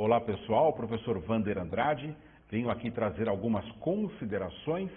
Olá pessoal, professor Wander Andrade, venho aqui trazer algumas considerações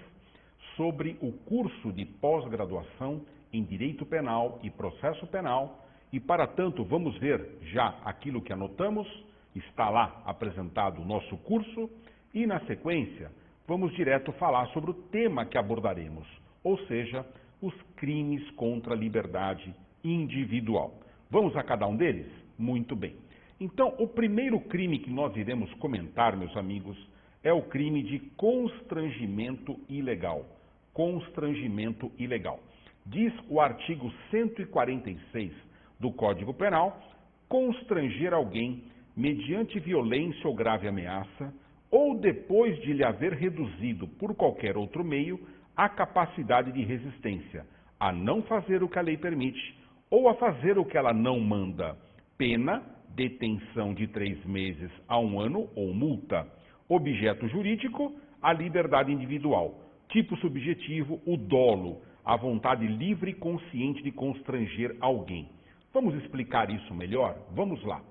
sobre o curso de pós-graduação em Direito Penal e Processo Penal e para tanto vamos ver já aquilo que anotamos, está lá apresentado o nosso curso e na sequência vamos direto falar sobre o tema que abordaremos, ou seja, os crimes contra a liberdade individual. Vamos a cada um deles? Muito bem. Então, o primeiro crime que nós iremos comentar, meus amigos, é o crime de constrangimento ilegal. Constrangimento ilegal. Diz o artigo 146 do Código Penal, constranger alguém mediante violência ou grave ameaça, ou depois de lhe haver reduzido por qualquer outro meio a capacidade de resistência, a não fazer o que a lei permite, ou a fazer o que ela não manda, pena, detenção de 3 meses a 1 ano ou multa. Objeto jurídico, a liberdade individual. Tipo subjetivo, o dolo, a vontade livre e consciente de constranger alguém. Vamos explicar isso melhor? Vamos lá.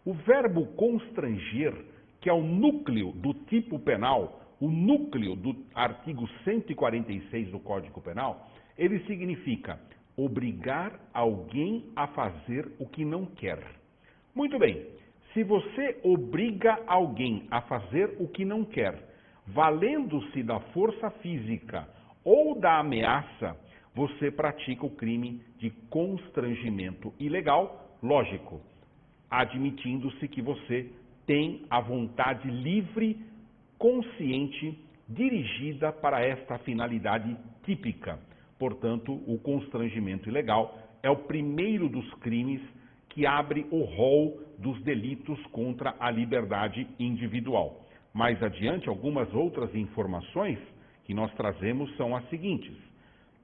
O verbo constranger, que é o núcleo do tipo penal, o núcleo do artigo 146 do Código Penal, ele significa obrigar alguém a fazer o que não quer. Muito bem, se você obriga alguém a fazer o que não quer, valendo-se da força física ou da ameaça, você pratica o crime de constrangimento ilegal, lógico, admitindo-se que você tem a vontade livre, consciente, dirigida para esta finalidade típica. Portanto, o constrangimento ilegal é o primeiro dos crimes que abre o rol dos delitos contra a liberdade individual. Mais adiante, algumas outras informações que nós trazemos são as seguintes.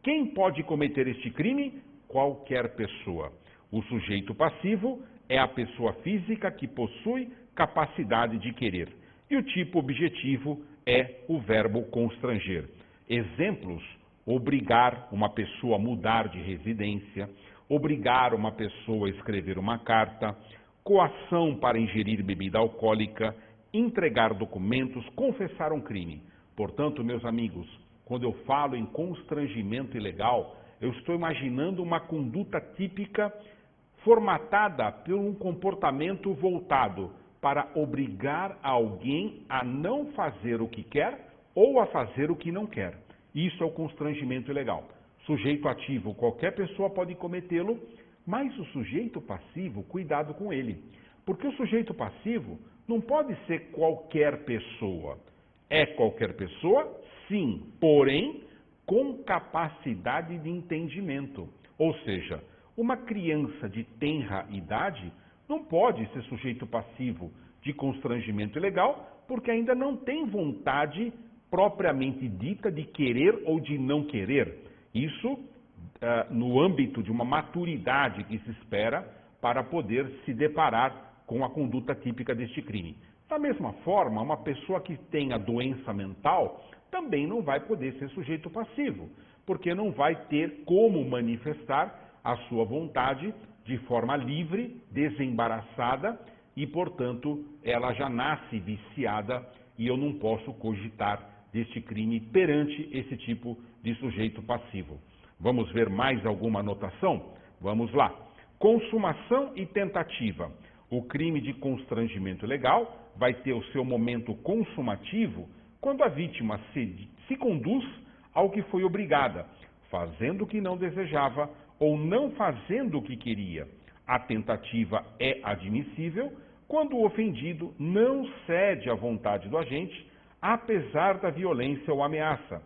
Quem pode cometer este crime? Qualquer pessoa. O sujeito passivo é a pessoa física que possui capacidade de querer. E o tipo objetivo é o verbo constranger. Exemplos: obrigar uma pessoa a mudar de residência, obrigar uma pessoa a escrever uma carta, coação para ingerir bebida alcoólica, entregar documentos, confessar um crime. Portanto, meus amigos, quando eu falo em constrangimento ilegal, eu estou imaginando uma conduta típica formatada por um comportamento voltado para obrigar alguém a não fazer o que quer ou a fazer o que não quer. Isso é o constrangimento ilegal. Sujeito ativo, qualquer pessoa pode cometê-lo, mas o sujeito passivo, cuidado com ele. Porque o sujeito passivo não pode ser qualquer pessoa. É qualquer pessoa, sim, porém com capacidade de entendimento. Ou seja, uma criança de tenra idade não pode ser sujeito passivo de constrangimento ilegal, porque ainda não tem vontade propriamente dita de querer ou de não querer. Isso no âmbito de uma maturidade que se espera para poder se deparar com a conduta típica deste crime. Da mesma forma, uma pessoa que tenha doença mental também não vai poder ser sujeito passivo, porque não vai ter como manifestar a sua vontade de forma livre, desembaraçada e, portanto, ela já nasce viciada e eu não posso cogitar deste crime perante esse tipo de sujeito passivo. Vamos ver mais alguma anotação? Vamos lá. Consumação e tentativa. O crime de constrangimento ilegal vai ter o seu momento consumativo quando a vítima se conduz ao que foi obrigada, fazendo o que não desejava ou não fazendo o que queria. A tentativa é admissível quando o ofendido não cede à vontade do agente, apesar da violência ou ameaça.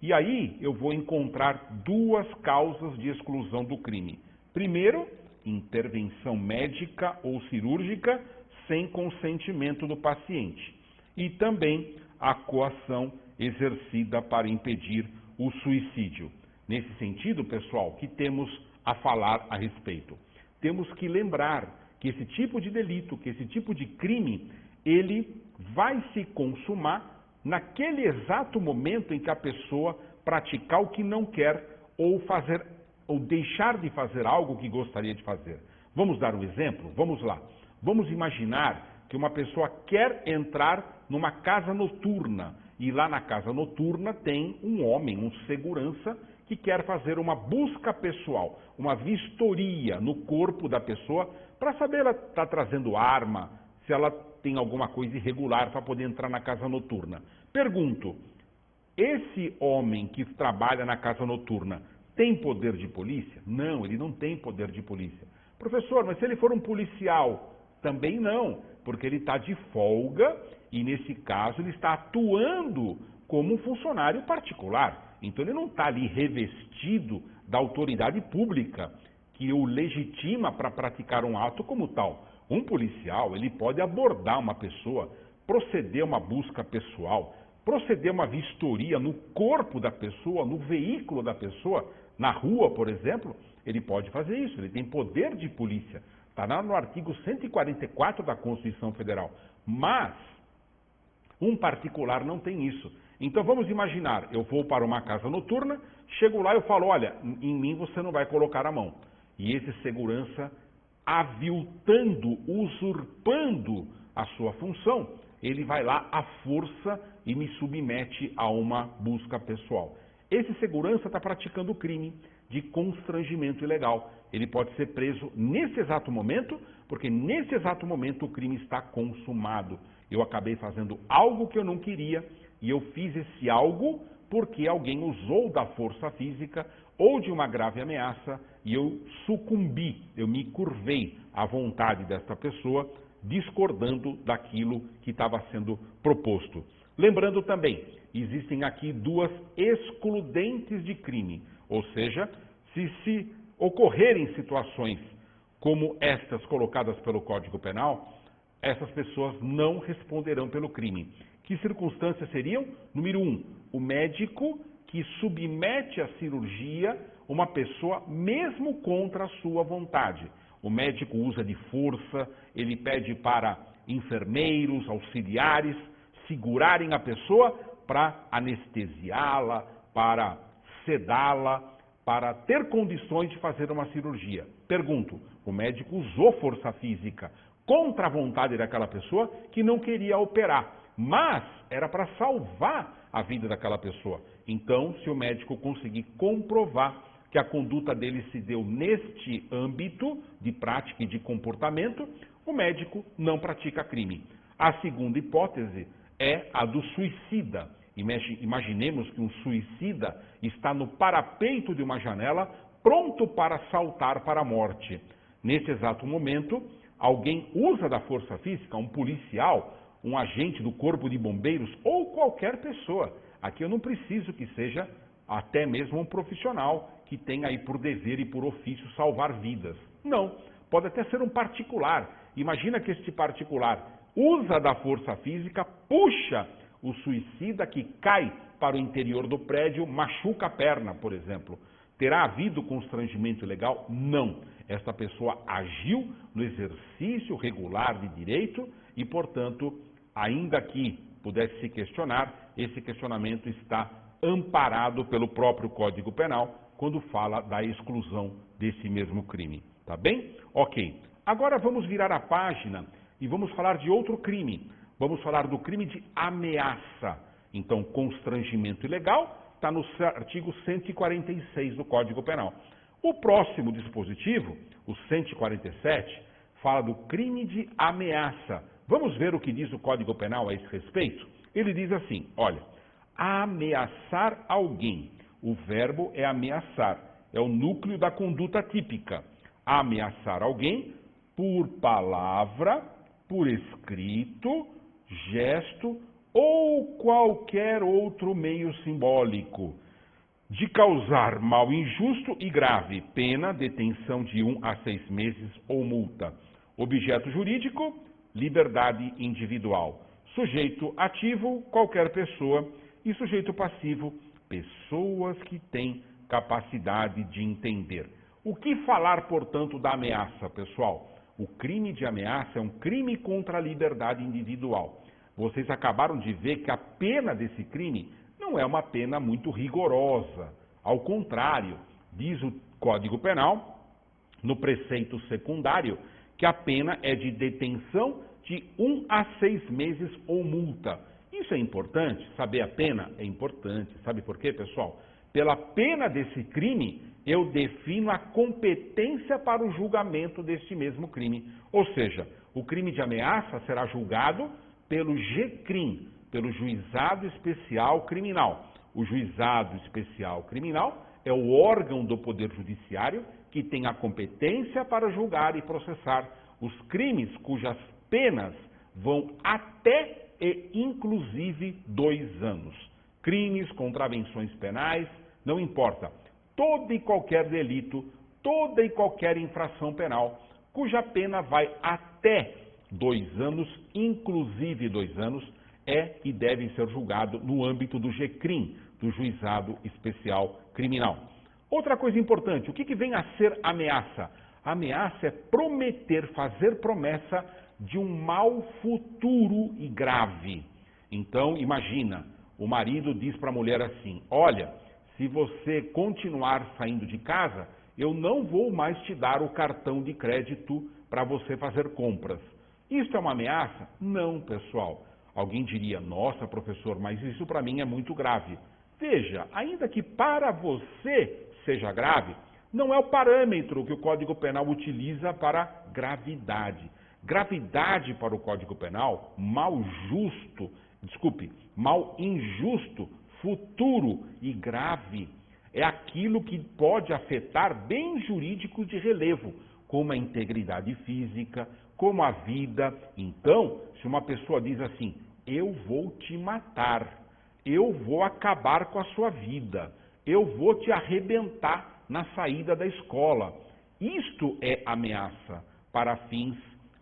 E aí eu vou encontrar 2 causas de exclusão do crime. Primeiro, intervenção médica ou cirúrgica sem consentimento do paciente. E também a coação exercida para impedir o suicídio. Nesse sentido, pessoal, que temos a falar a respeito? Temos que lembrar que esse tipo de delito, que esse tipo de crime, ele vai se consumar naquele exato momento em que a pessoa praticar o que não quer ou deixar de fazer algo que gostaria de fazer. Vamos dar um exemplo? Vamos lá. Vamos imaginar que uma pessoa quer entrar numa casa noturna e lá na casa noturna tem um homem, um segurança, que quer fazer uma busca pessoal, uma vistoria no corpo da pessoa para saber se ela está trazendo arma, se ela tem alguma coisa irregular para poder entrar na casa noturna. Pergunto, esse homem que trabalha na casa noturna tem poder de polícia? Não, ele não tem poder de polícia. Professor, mas se ele for um policial? Também não, porque ele está de folga e, nesse caso, ele está atuando como um funcionário particular. Então, ele não está ali revestido da autoridade pública que o legitima para praticar um ato como tal. Um policial, ele pode abordar uma pessoa, proceder a uma busca pessoal, proceder a uma vistoria no corpo da pessoa, no veículo da pessoa, na rua, por exemplo, ele pode fazer isso, ele tem poder de polícia. Está lá no artigo 144 da Constituição Federal. Mas um particular não tem isso. Então vamos imaginar, eu vou para uma casa noturna, chego lá e eu falo, olha, em mim você não vai colocar a mão. E esse segurança, aviltando, usurpando a sua função, ele vai lá à força e me submete a uma busca pessoal. Esse segurança está praticando crime de constrangimento ilegal. Ele pode ser preso nesse exato momento, porque nesse exato momento o crime está consumado. Eu acabei fazendo algo que eu não queria e eu fiz esse algo porque alguém usou da força física ou de uma grave ameaça e eu sucumbi, eu me curvei à vontade desta pessoa, discordando daquilo que estava sendo proposto. Lembrando também, existem aqui duas excludentes de crime, ou seja, se ocorrerem situações como estas colocadas pelo Código Penal, essas pessoas não responderão pelo crime. Que circunstâncias seriam? Número 1, o médico que submete à cirurgia uma pessoa mesmo contra a sua vontade. O médico usa de força, ele pede para enfermeiros, auxiliares, segurarem a pessoa para anestesiá-la, para sedá-la, para ter condições de fazer uma cirurgia. Pergunto, o médico usou força física contra a vontade daquela pessoa que não queria operar, mas era para salvar a vida daquela pessoa. Então, se o médico conseguir comprovar que a conduta dele se deu neste âmbito de prática e de comportamento, o médico não pratica crime. A segunda hipótese é a do suicida. Imaginemos que um suicida está no parapeito de uma janela, pronto para saltar para a morte. Nesse exato momento, alguém usa da força física, um policial, um agente do corpo de bombeiros ou qualquer pessoa. Aqui eu não preciso que seja até mesmo um profissional que tenha aí por dever e por ofício salvar vidas. Não, pode até ser um particular. Imagina que este particular usa da força física, puxa o suicida que cai para o interior do prédio, machuca a perna, por exemplo. Terá havido constrangimento ilegal? Não. Esta pessoa agiu no exercício regular de direito e, portanto, ainda que pudesse se questionar, esse questionamento está amparado pelo próprio Código Penal quando fala da exclusão desse mesmo crime. Tá bem? Ok. Agora vamos virar a página e vamos falar de outro crime. Vamos falar do crime de ameaça. Então, constrangimento ilegal está no artigo 146 do Código Penal. O próximo dispositivo, o 147, fala do crime de ameaça. Vamos ver o que diz o Código Penal a esse respeito? Ele diz assim, olha, ameaçar alguém. O verbo é ameaçar, é o núcleo da conduta típica. Ameaçar alguém por palavra, por escrito, gesto ou qualquer outro meio simbólico, de causar mal injusto e grave, pena, detenção de 1 a 6 meses ou multa. Objeto jurídico, liberdade individual. Sujeito ativo, qualquer pessoa, e sujeito passivo, pessoas que têm capacidade de entender. O que falar, portanto, da ameaça, pessoal? O crime de ameaça é um crime contra a liberdade individual. Vocês acabaram de ver que a pena desse crime não é uma pena muito rigorosa. Ao contrário, diz o Código Penal, no preceito secundário, que a pena é de detenção de de 1 a 6 meses ou multa. Isso é importante? Saber a pena? É importante. Sabe por quê, pessoal? Pela pena desse crime, eu defino a competência para o julgamento deste mesmo crime. Ou seja, o crime de ameaça será julgado pelo GCRIM, pelo Juizado Especial Criminal. O Juizado Especial Criminal é o órgão do Poder Judiciário que tem a competência para julgar e processar os crimes cujas penas vão até e inclusive 2 anos. Crimes, contravenções penais, não importa. Todo e qualquer delito, toda e qualquer infração penal, cuja pena vai até 2 anos, inclusive 2 anos, é e deve ser julgado no âmbito do GCRIM, do Juizado Especial Criminal. Outra coisa importante, o que vem a ser ameaça? Ameaça é prometer, fazer promessa de um mal futuro e grave. Então, imagina, o marido diz para a mulher assim, olha, se você continuar saindo de casa, eu não vou mais te dar o cartão de crédito para você fazer compras. Isso é uma ameaça? Não, pessoal. Alguém diria, nossa, professor, mas isso para mim é muito grave. Veja, ainda que para você seja grave, não é o parâmetro que o Código Penal utiliza para gravidade. Gravidade para o Código Penal, mal injusto, futuro e grave, é aquilo que pode afetar bens jurídicos de relevo, como a integridade física, como a vida. Então, se uma pessoa diz assim, eu vou te matar, eu vou acabar com a sua vida, eu vou te arrebentar na saída da escola, isto é ameaça para fins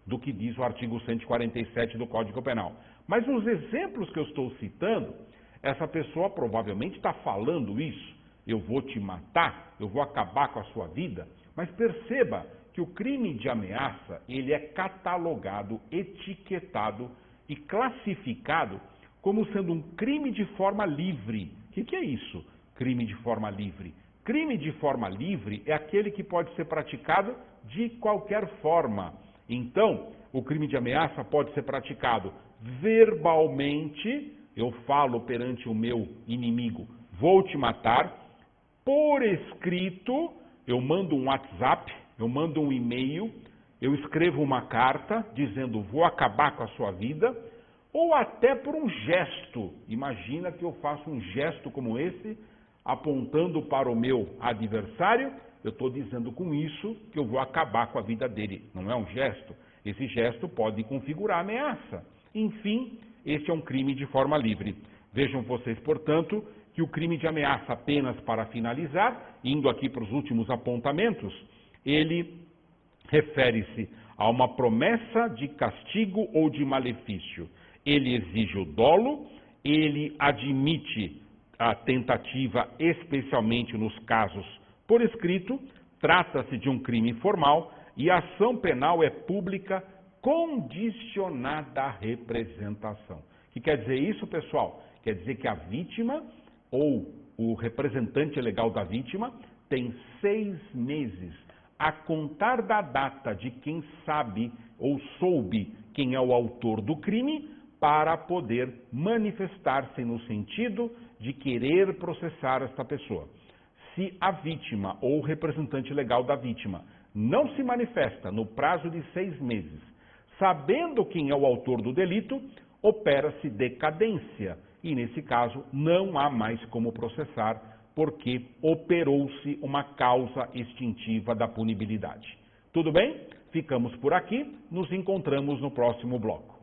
do que diz o artigo 147 do Código Penal. Mas nos exemplos que eu estou citando, essa pessoa provavelmente está falando isso. Eu vou te matar, eu vou acabar com a sua vida. Mas perceba que o crime de ameaça, ele é catalogado, etiquetado e classificado como sendo um crime de forma livre. O que é isso? Crime de forma livre. Crime de forma livre é aquele que pode ser praticado de qualquer forma. Então, o crime de ameaça pode ser praticado verbalmente, eu falo perante o meu inimigo, vou te matar, por escrito, eu mando um WhatsApp, eu mando um e-mail, eu escrevo uma carta dizendo vou acabar com a sua vida, ou até por um gesto. Imagina que eu faço um gesto como esse, apontando para o meu adversário, eu estou dizendo com isso que eu vou acabar com a vida dele. Não é um gesto. Esse gesto pode configurar ameaça. Enfim, esse é um crime de forma livre. Vejam vocês, portanto, que o crime de ameaça, apenas para finalizar, indo aqui para os últimos apontamentos, ele refere-se a uma promessa de castigo ou de malefício. Ele exige o dolo, ele admite a tentativa, especialmente nos casos por escrito, trata-se de um crime formal e a ação penal é pública condicionada à representação. O que quer dizer isso, pessoal? Quer dizer que a vítima ou o representante legal da vítima tem 6 meses a contar da data de quem sabe ou soube quem é o autor do crime para poder manifestar-se no sentido de querer processar esta pessoa. Se a vítima ou o representante legal da vítima não se manifesta no prazo de 6 meses, sabendo quem é o autor do delito, opera-se decadência e, nesse caso, não há mais como processar porque operou-se uma causa extintiva da punibilidade. Tudo bem? Ficamos por aqui, nos encontramos no próximo bloco.